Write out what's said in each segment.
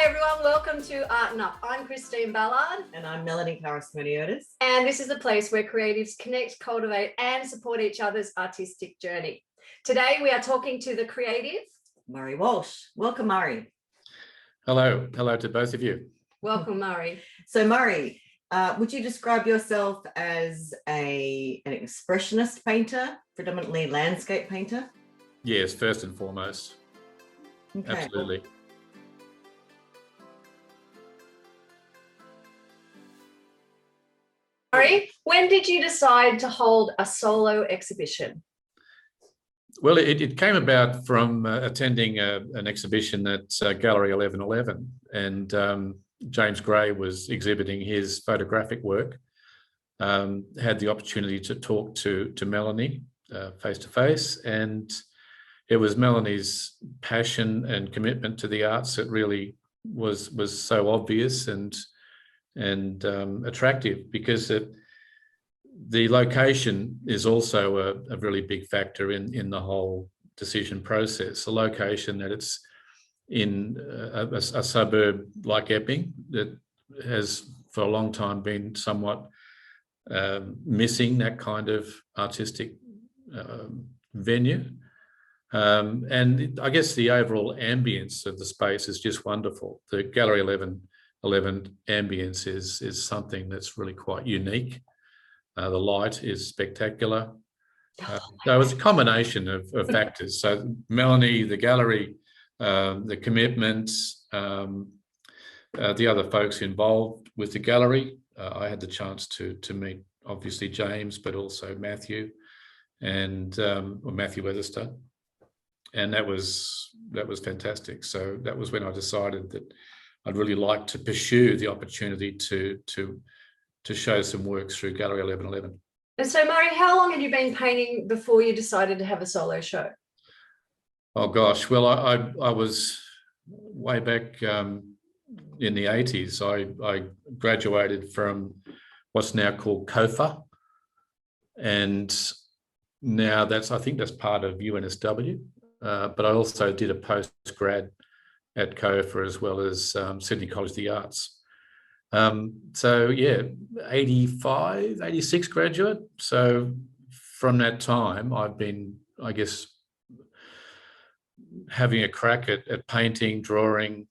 everyone, welcome to ARTnUP. I'm Kristine Ballard. And I'm Melony Smirniotis. And this is a place where creatives connect, cultivate and support each other's artistic journey. Today we are talking to the creative Murray Walsh. Welcome, Murray. Hello to both of you. Welcome, Murray. So Murray, would you describe yourself as an expressionist painter, predominantly landscape painter? Yes, first and foremost. Okay. Absolutely. Murray, when did you decide to hold a solo exhibition? Well, it came about from attending an exhibition at Gallery 1111, and James Gray was exhibiting his photographic work. Had the opportunity to talk to Melony face to face, and it was Melony's passion and commitment to the arts that really was so obvious and attractive, because the location is also a really big factor in the whole decision process. The location that it's in a suburb like Epping that has for a long time been somewhat missing that kind of artistic venue. And I guess the overall ambience of the space is just wonderful. The Gallery 1111 ambience is something that's really quite unique. The light is spectacular. So it's a combination of factors. So Melony, the gallery, the commitment, the other folks involved with the gallery. I had the chance to meet obviously James, but also Matthew and Matthew Weatherstone, and that was fantastic. So that was when I decided that I'd really like to pursue the opportunity to show some works through Gallery 1111. And so, Murray, how long had you been painting before you decided to have a solo show? Oh gosh, well, I was way back in the 80s. I graduated from what's now called COFA, and now I think that's part of UNSW. But I also did a post-grad at COFA as well as Sydney College of the Arts. So yeah, 85, 86 graduate. So from that time, I've been, I guess, having a crack at painting, drawing,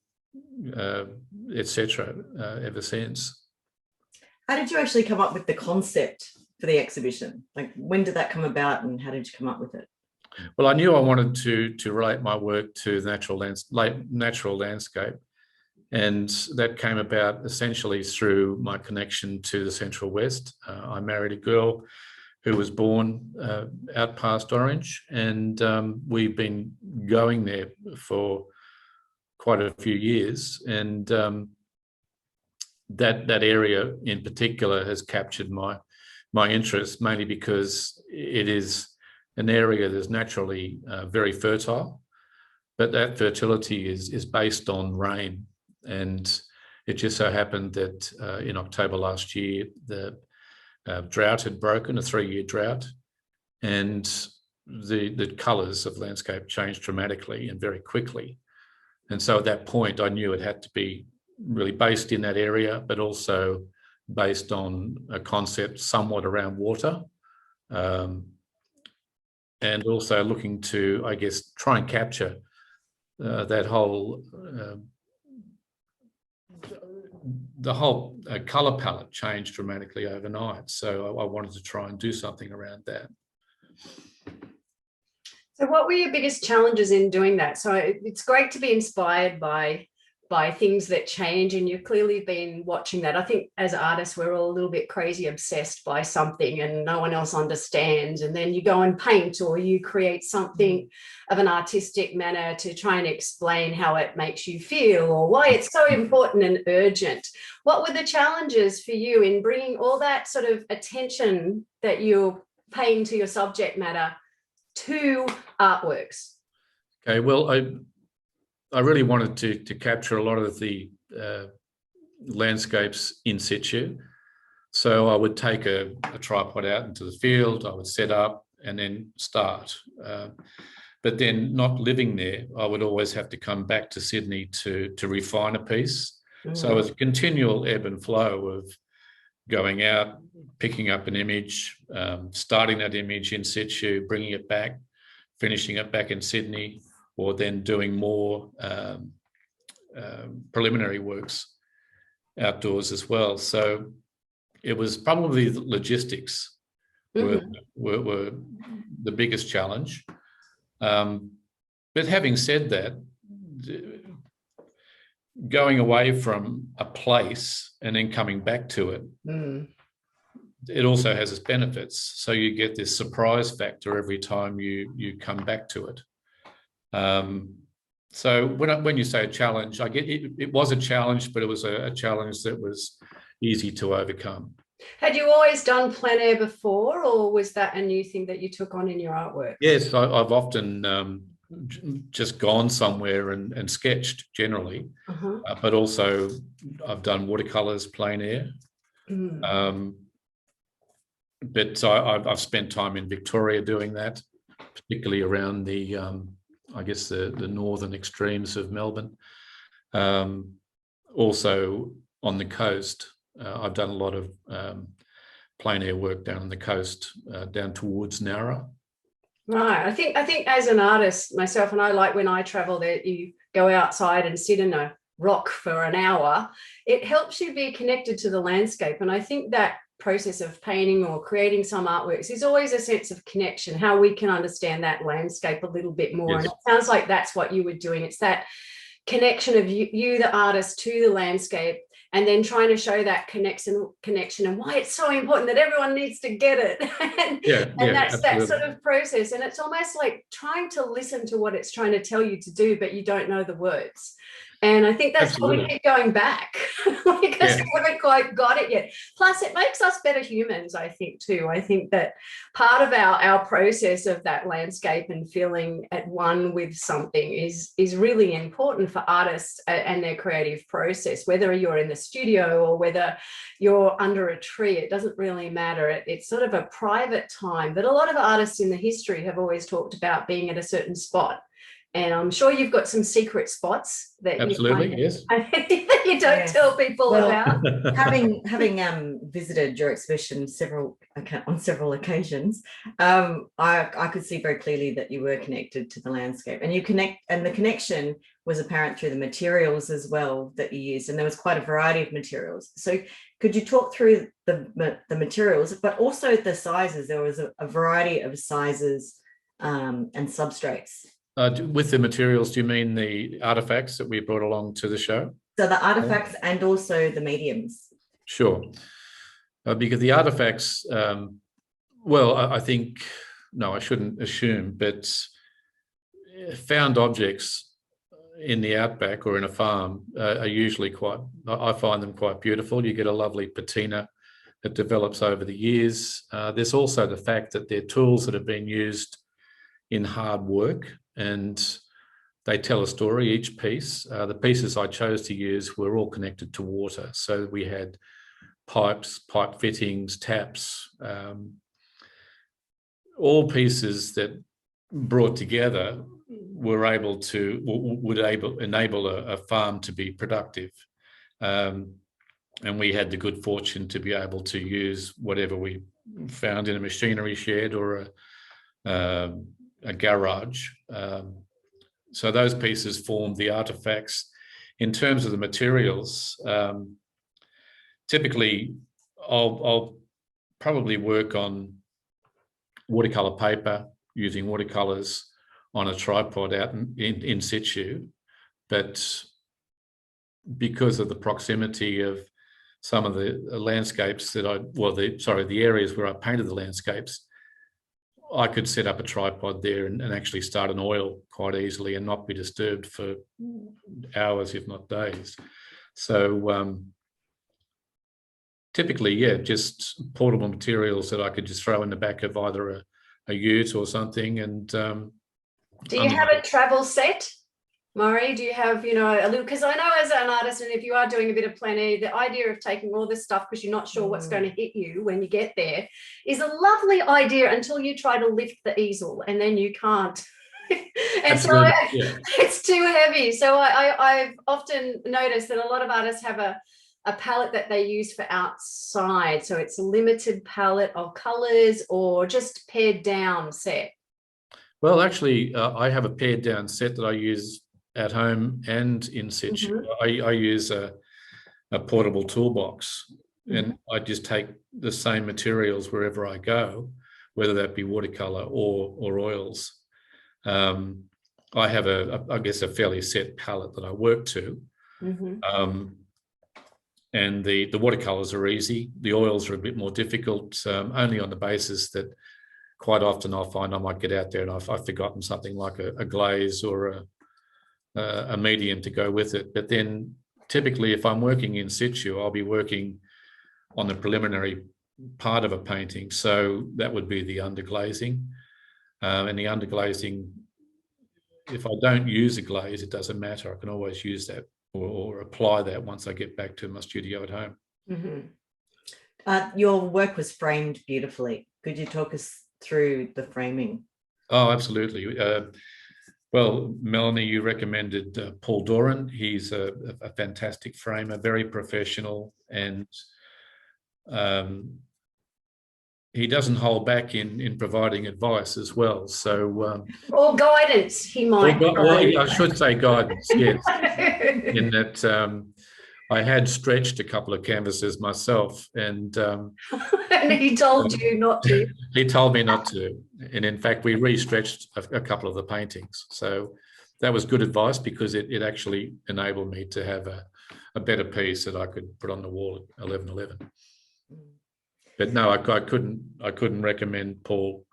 etc. Ever since. How did you actually come up with the concept for the exhibition? Like, when did that come about and how did you come up with it? Well, I knew I wanted to relate my work to the natural landscape. And that came about essentially through my connection to the Central West. I married a girl who was born out past Orange, and we've been going there for quite a few years. And that area in particular has captured my interest, mainly because it is an area that's naturally very fertile, but that fertility is based on rain. And it just so happened that in October last year, the drought had broken, a 3-year drought, and the colours of landscape changed dramatically and very quickly. And so at that point, I knew it had to be really based in that area, but also based on a concept somewhat around water, and also looking to, I guess, try and capture that whole the whole colour palette changed dramatically overnight. So I wanted to try and do something around that. So what were your biggest challenges in doing that? So it's great to be inspired by things that change, and you've clearly been watching that. I think as artists, we're all a little bit crazy obsessed by something and no one else understands. And then you go and paint, or you create something of an artistic manner to try and explain how it makes you feel or why it's so important and urgent. What were the challenges for you in bringing all that sort of attention that you're paying to your subject matter to artworks? Okay, well, I really wanted to capture a lot of the landscapes in situ. So I would take a tripod out into the field, I would set up and then start. but then not living there, I would always have to come back to Sydney to refine a piece. So it was a continual ebb and flow of going out, picking up an image, starting that image in situ, bringing it back, finishing it back in Sydney, or then doing more preliminary works outdoors as well. So it was probably the logistics were the biggest challenge. But having said that, going away from a place and then coming back to it, it also has its benefits. So you get this surprise factor every time you come back to it. So when you say a challenge, I get it was a challenge, but it was a challenge that was easy to overcome. Had you always done plein air before, or was that a new thing that you took on in your artwork? Yes, I've often just gone somewhere and sketched generally, but also I've done watercolors, plein air. But I've spent time in Victoria doing that, particularly around the, I guess, the northern extremes of Melbourne. Also on the coast, I've done a lot of plein air work down on the coast, down towards Nowra. Right. I think as an artist myself, and I like when I travel that you go outside and sit in a rock for an hour, it helps you be connected to the landscape. And I think that process of painting or creating some artworks is always a sense of connection, how we can understand that landscape a little bit more. Yes. And it sounds like that's what you were doing. It's that connection of you the artist, to the landscape, and then trying to show that connection and why it's so important that everyone needs to get it. and that's absolutely. That sort of process. And it's almost like trying to listen to what it's trying to tell you to do, but you don't know the words. And I think that's why we keep going back because we haven't quite got it yet. Plus, it makes us better humans, I think, too. I think that part of our process of that landscape and feeling at one with something is really important for artists and their creative process, whether you're in the studio or whether you're under a tree. It doesn't really matter. It's sort of a private time. But a lot of artists in the history have always talked about being at a certain spot. And I'm sure you've got some secret spots that you don't tell people about. Having visited your exhibition on several occasions, I could see very clearly that you were connected to the landscape, and the connection was apparent through the materials as well that you used, and there was quite a variety of materials. So could you talk through the materials, but also the sizes? There was a variety of sizes and substrates. With the materials, do you mean the artifacts that we brought along to the show? So the artifacts and also the mediums. Sure. Because the artifacts, I think, no, I shouldn't assume, but found objects in the outback or in a farm are usually I find them quite beautiful. You get a lovely patina that develops over the years. There's also the fact that they're tools that have been used in hard work, and they tell a story, each piece. The pieces I chose to use were all connected to water. So we had pipes, pipe fittings, taps, all pieces that brought together would enable a farm to be productive. And we had the good fortune to be able to use whatever we found in a machinery shed or a garage. So those pieces formed the artifacts. In terms of the materials, typically I'll probably work on watercolor paper, using watercolors on a tripod out in situ, but because of the proximity of some of the landscapes that the areas where I painted the landscapes, I could set up a tripod there and actually start an oil quite easily and not be disturbed for hours, if not days. So typically, just portable materials that I could just throw in the back of either a ute or something. And do you have a travel set, Murray? Do you have, a little, because I know as an artist, and if you are doing a bit of plein air, the idea of taking all this stuff because you're not sure what's going to hit you when you get there is a lovely idea until you try to lift the easel, and then you can't And so it's too heavy. So I've often noticed that a lot of artists have a palette that they use for outside. So it's a limited palette of colors or just pared down set. Well, actually, I have a pared down set that I use at home and in situ. I use a portable toolbox, and I just take the same materials wherever I go, whether that be watercolor or oils. I have I guess a fairly set palette that I work to. And the watercolors are easy. The oils are a bit more difficult, only on the basis that quite often I'll find I might get out there and I've forgotten something like a glaze or a medium to go with it. But then typically if I'm working in situ, I'll be working on the preliminary part of a painting. So that would be the underglazing. And the underglazing, if I don't use a glaze, it doesn't matter. I can always use that or apply that once I get back to my studio at home. Your work was framed beautifully. Could you talk us through the framing? Oh, absolutely. Well, Melony, you recommended Paul Doran. He's a fantastic framer, very professional, and he doesn't hold back in providing advice as well. So, or guidance, he might. I should say guidance, yes. In that I had stretched a couple of canvases myself, and and he told you not to. He told me not to, and in fact, we re-stretched a couple of the paintings. So that was good advice because it actually enabled me to have a better piece that I could put on the wall at 11:11. But no, I couldn't recommend Paul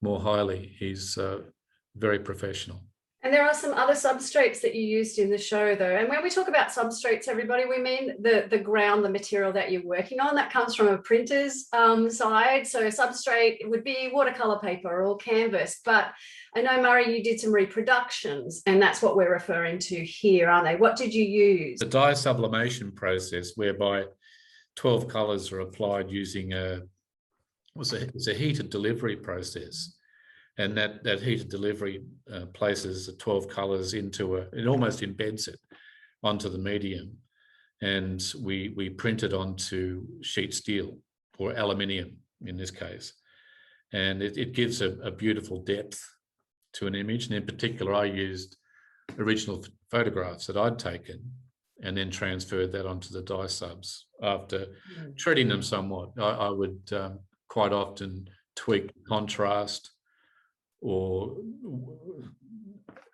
more highly. He's very professional. And there are some other substrates that you used in the show, though. And when we talk about substrates, everybody, we mean the ground, the material that you're working on. That comes from a printer's side. So substrate would be watercolor paper or canvas. But I know, Murray, you did some reproductions, and that's what we're referring to here, aren't they? What did you use? The dye sublimation process, whereby 12 colours are applied using it's a heated delivery process. And that heated delivery places the 12 colours into it almost embeds it onto the medium. And we print it onto sheet steel or aluminium in this case. And it gives a beautiful depth to an image. And in particular, I used original photographs that I'd taken and then transferred that onto the dye subs. After treating them somewhat, I would quite often tweak contrast or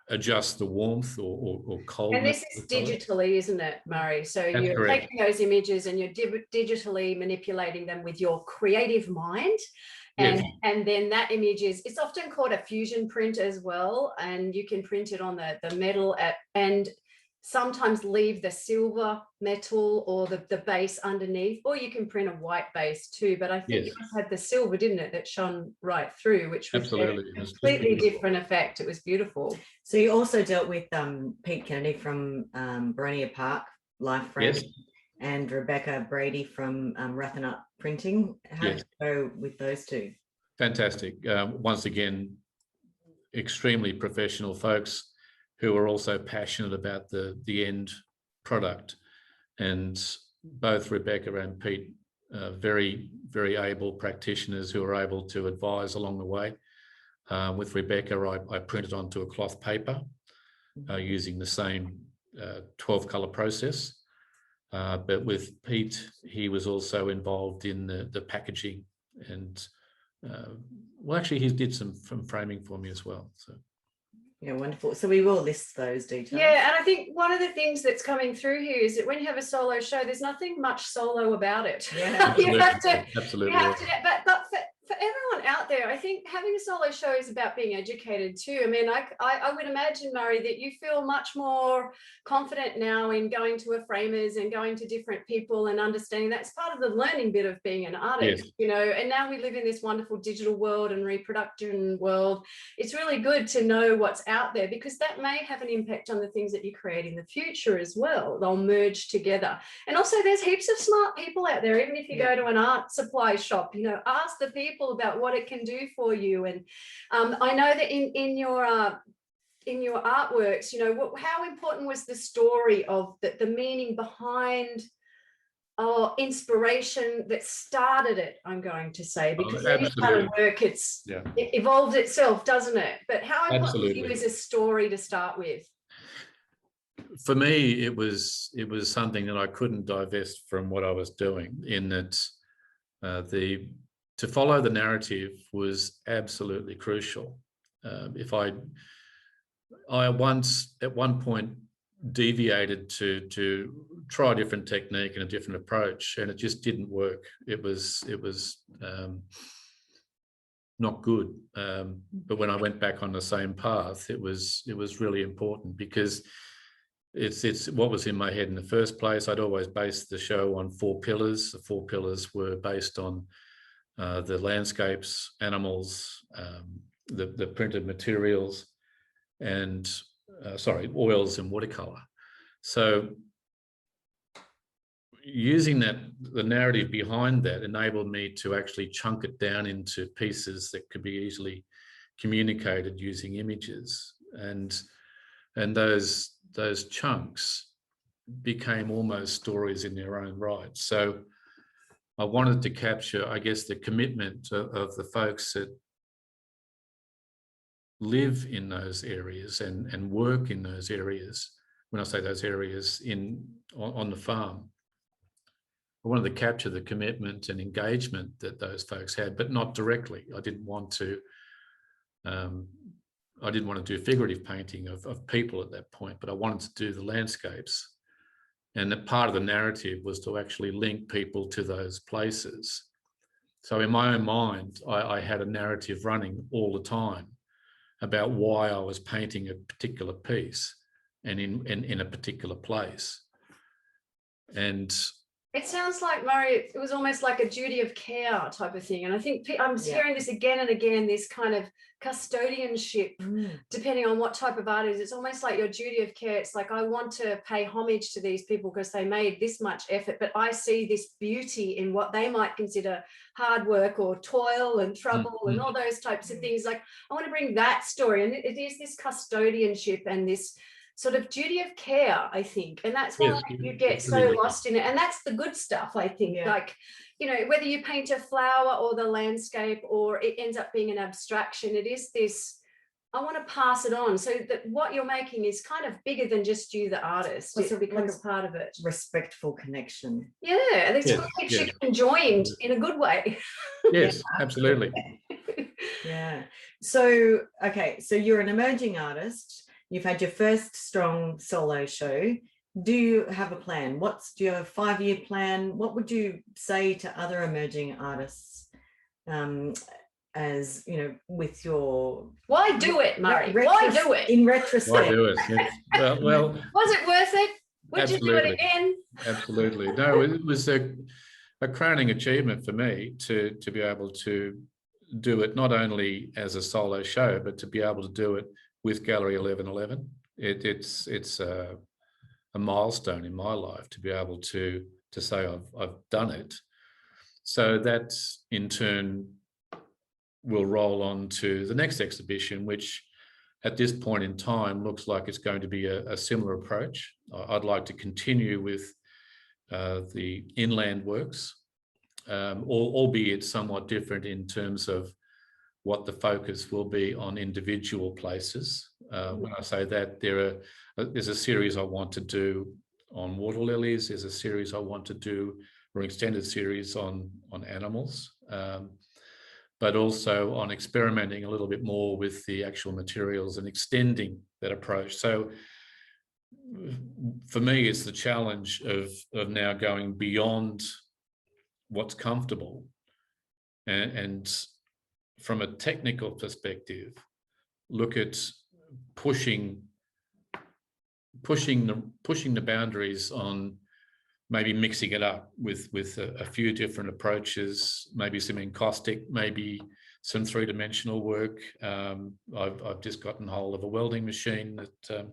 adjust the warmth or coldness. And this is digitally, isn't it, Murray? So that's you're correct. Taking those images and you're digitally manipulating them with your creative mind. And, yes. And then that image it's often called a fusion print as well. And you can print it on the metal and sometimes leave the silver metal or the base underneath, or you can print a white base too. But I think it had the silver, didn't it, that shone right through, which was absolutely a completely different effect. It was beautiful. So you also dealt with Pete Kennedy from Boronia Park, Life Frame, and Rebecca Brady from ARTnUP Printing. How did you go with those two? Fantastic. Once again, extremely professional folks who are also passionate about the end product. And both Rebecca and Pete, very, very able practitioners who are able to advise along the way. With Rebecca, I printed onto a cloth paper using the same 12 colour process. But with Pete, he was also involved in the packaging and, well, actually he did some framing for me as well. So. Yeah, wonderful. So we will list those details. Yeah, and I think one of the things that's coming through here is that when you have a solo show, there's nothing much solo about it. Yeah, you have to, absolutely. You have to, but for everyone out there, I think having a solo show is about being educated too. I mean, I would imagine, Murray, that you feel much more confident now in going to a framers and going to different people and understanding that's part of the learning bit of being an artist, you know, and now we live in this wonderful digital world and reproduction world. It's really good to know what's out there because that may have an impact on the things that you create in the future as well. They'll merge together. And also there's heaps of smart people out there, even if you go to an art supply shop, you know, ask the people about what what it can do for you. And I know that in your artworks, you know, how important was the story of the meaning behind inspiration that started it, I'm going to say, because any kind of work, it evolves itself, doesn't it? But how important to you is a story to start with? For me, it was something that I couldn't divest from what I was doing, in that to follow the narrative was absolutely crucial. I once at one point deviated to try a different technique and a different approach, and it just didn't work. It was not good. But when I went back on the same path, it was really important, because it's what was in my head in the first place. I'd always based the show on 4 pillars. The 4 pillars were based on the landscapes, animals, the printed materials, and oils and watercolor. So using the narrative behind that enabled me to actually chunk it down into pieces that could be easily communicated using images, and those chunks became almost stories in their own right. So I wanted to capture, I guess, the commitment of the folks that live in those areas and work in those areas. When I say those areas, on the farm, I wanted to capture the commitment and engagement that those folks had, but not directly. I didn't want to do figurative painting of people at that point, but I wanted to do the landscapes. And that part of the narrative was to actually link people to those places. So in my own mind, I had a narrative running all the time about why I was painting a particular piece and in a particular place. And it sounds like, Murray, it was almost like a duty of care type of thing. And I think I'm hearing this again and again, this kind of custodianship, depending on what type of art it is. It's almost like your duty of care. It's like, I want to pay homage to these people because they made this much effort, but I see this beauty in what they might consider hard work or toil and trouble and all those types of things. Like, I want to bring that story. And it is this custodianship and this sort of duty of care, I think. And that's why you get so lost in it. And that's the good stuff, I think. Like, you know, whether you paint a flower or the landscape, or it ends up being an abstraction, it is this, I want to pass it on, so that what you're making is kind of bigger than just you, the artist. It becomes part of it. Respectful connection. Yeah, and it's what keeps you conjoined in a good way. Yes, absolutely. Yeah. So, okay, so you're an emerging artist. You've had your first strong solo show. Do you have a plan? Do you have a 5-year plan? What would you say to other emerging artists, as you know, with your why do it, Murray? Why do it? In retrospect, why do it? Well, was it worth it? Would you do it again? Absolutely. No, it was a crowning achievement for me to be able to do it not only as a solo show, but to be able to do it with Gallery 1111. It's a milestone in my life to be able to say I've done it. So that in turn will roll on to the next exhibition, which at this point in time looks like it's going to be a similar approach. I'd like to continue with the inland works, albeit somewhat different in terms of what the focus will be on individual places. When I say that, there's a series I want to do on water lilies. There's a series I want to do, or an extended series on animals, but also on experimenting a little bit more with the actual materials and extending that approach. So for me, it's the challenge of now going beyond what's comfortable and from a technical perspective, look at pushing the boundaries on maybe mixing it up with a few different approaches, maybe some encaustic, maybe some 3-dimensional work. I've just gotten hold of a welding machine that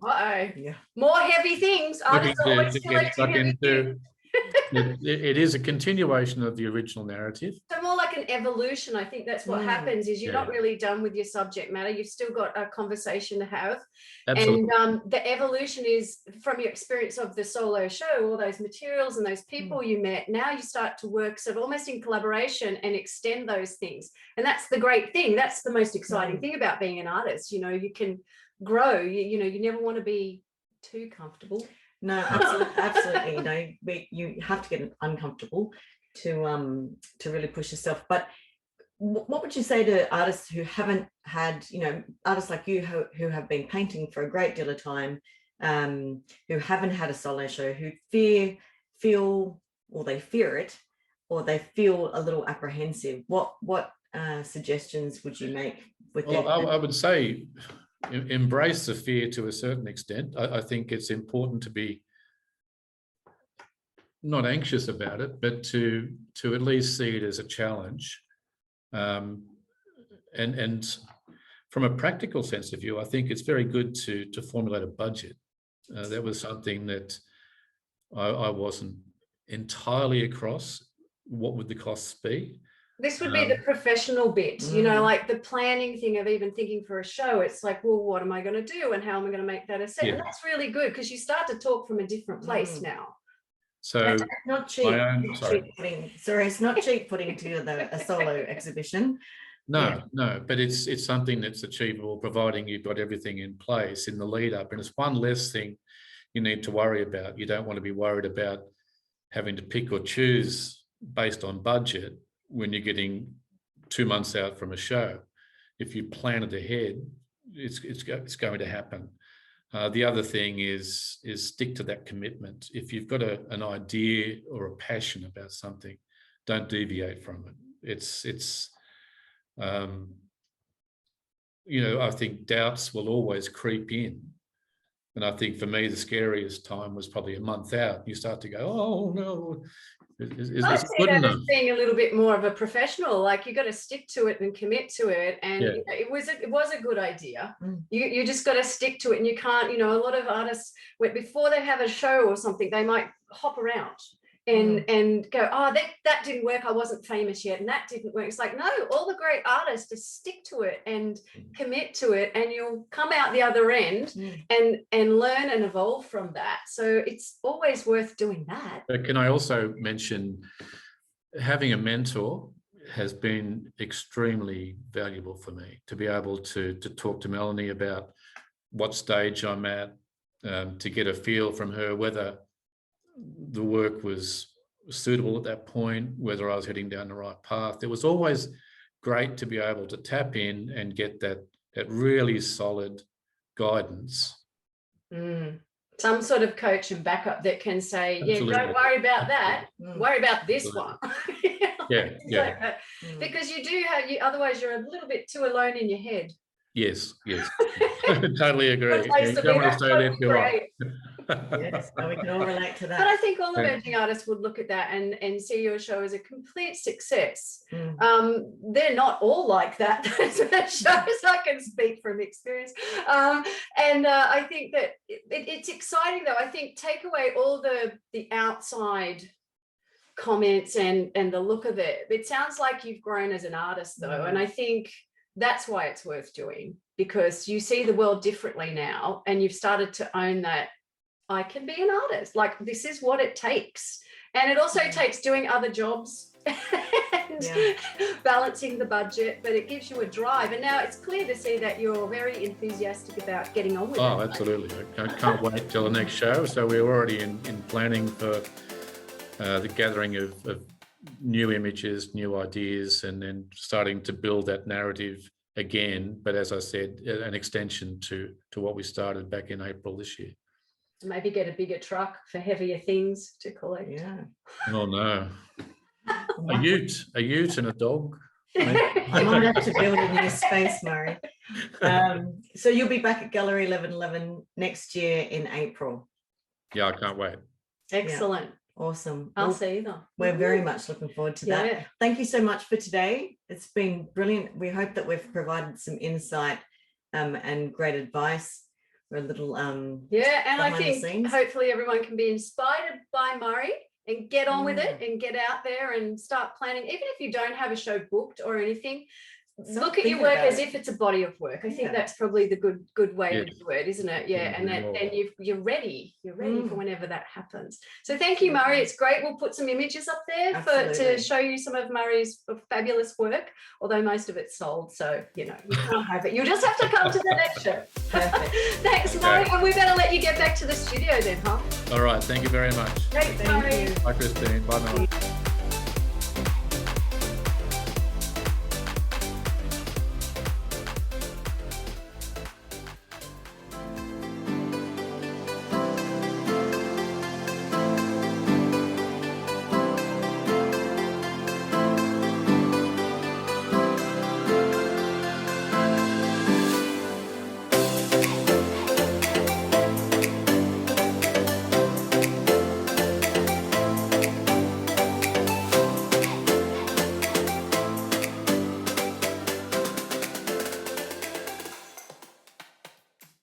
more heavy things. to get stuck into. It is a continuation of the original narrative. So more like an evolution. I think that's what happens is you're not really done with your subject matter. You've still got a conversation to have. Absolutely. And the evolution is from your experience of the solo show, all those materials and those people you met. Now you start to work sort of almost in collaboration and extend those things. And that's the great thing. That's the most exciting thing about being an artist. You know, you can grow. You know, you never want to be too comfortable. No, absolutely. You know, you have to get uncomfortable to really push yourself. But what would you say to artists who haven't had, you know, artists like you who have been painting for a great deal of time, who haven't had a solo show, who feel or they fear it, or they feel a little apprehensive? What suggestions would you make with that? I would say embrace the fear to a certain extent. I think it's important to be not anxious about it, but to at least see it as a challenge. And from a practical sense of view, I think it's very good to formulate a budget. That was something that I wasn't entirely across. What would the costs be? This would be the professional bit, you know, like the planning thing of even thinking for a show. It's like, well, what am I going to do and how am I going to make that a set? And that's really good because you start to talk from a different place now. So it's not cheap. It's not cheap putting together a solo exhibition. No, but it's something that's achievable, providing you've got everything in place in the lead up. And it's one less thing you need to worry about. You don't want to be worried about having to pick or choose based on budget when you're getting 2 months out from a show. If you plan it ahead, it's going to happen. The other thing is stick to that commitment. If you've got an idea or a passion about something, don't deviate from it. You know, I think doubts will always creep in. And I think for me, the scariest time was probably a month out. You start to go, oh no, is this good enough? Being a little bit more of a professional, like you got to stick to it and commit to it. And you know, it was a good idea. You just got to stick to it, and you can't. You know, a lot of artists, before they have a show or something, they might hop around and go, oh, that didn't work. I wasn't famous yet, and that didn't work. It's like, no, all the great artists just stick to it and commit to it, and you'll come out the other end and learn and evolve from that. So it's always worth doing that. But can I also mention having a mentor has been extremely valuable for me, to be able to talk to Melony about what stage I'm at, to get a feel from her whether the work was suitable at that point, whether I was heading down the right path. It was always great to be able to tap in and get that really solid guidance. Some sort of coach and backup that can say, Absolutely. Don't worry about that, worry about this Absolutely. One. Because you do have, otherwise you're a little bit too alone in your head. Yes. Totally agree. You don't want to stay there too long. Yes, we can all relate to that. But I think all emerging artists would look at that and see your show as a complete success. They're not all like that. Those shows, I can speak from experience. And I think that it's exciting, though. I think take away all the outside comments and the look of it. It sounds like you've grown as an artist, though, and I think that's why it's worth doing, because you see the world differently now, and you've started to own that I can be an artist. Like, this is what it takes. And it also takes doing other jobs and balancing the budget, but it gives you a drive. And now it's clear to see that you're very enthusiastic about getting on with it. Oh, absolutely. I can't wait till the next show. So we're already in planning for the gathering of new images, new ideas, and then starting to build that narrative again. But as I said, an extension to what we started back in April this year. Maybe get a bigger truck for heavier things to collect. Yeah. Oh no. A ute and a dog. I might have to build a new space, Murray. So you'll be back at Gallery 1111 next year in April. Yeah, I can't wait. Excellent. Yeah. Awesome. I'll see you though. We're very much looking forward to that. Thank you so much for today. It's been brilliant. We hope that we've provided some insight and great advice. We're a little and I think hopefully everyone can be inspired by Murray and get on with it and get out there and start planning. Even if you don't have a show booked or anything, look at your work as if it's a body of work. I think that's probably the good way to do it, isn't it? Yeah, and then you're ready. You're ready for whenever that happens. So thank you, Murray. It's great. We'll put some images up there to show you some of Murray's fabulous work, although most of it's sold, so you can't have it. You'll just have to come to the next show. Thanks, Murray. And we better let you get back to the studio then, huh? All right. Thank you very much. Thanks, Murray. Bye, Kristine. Bye, Melony.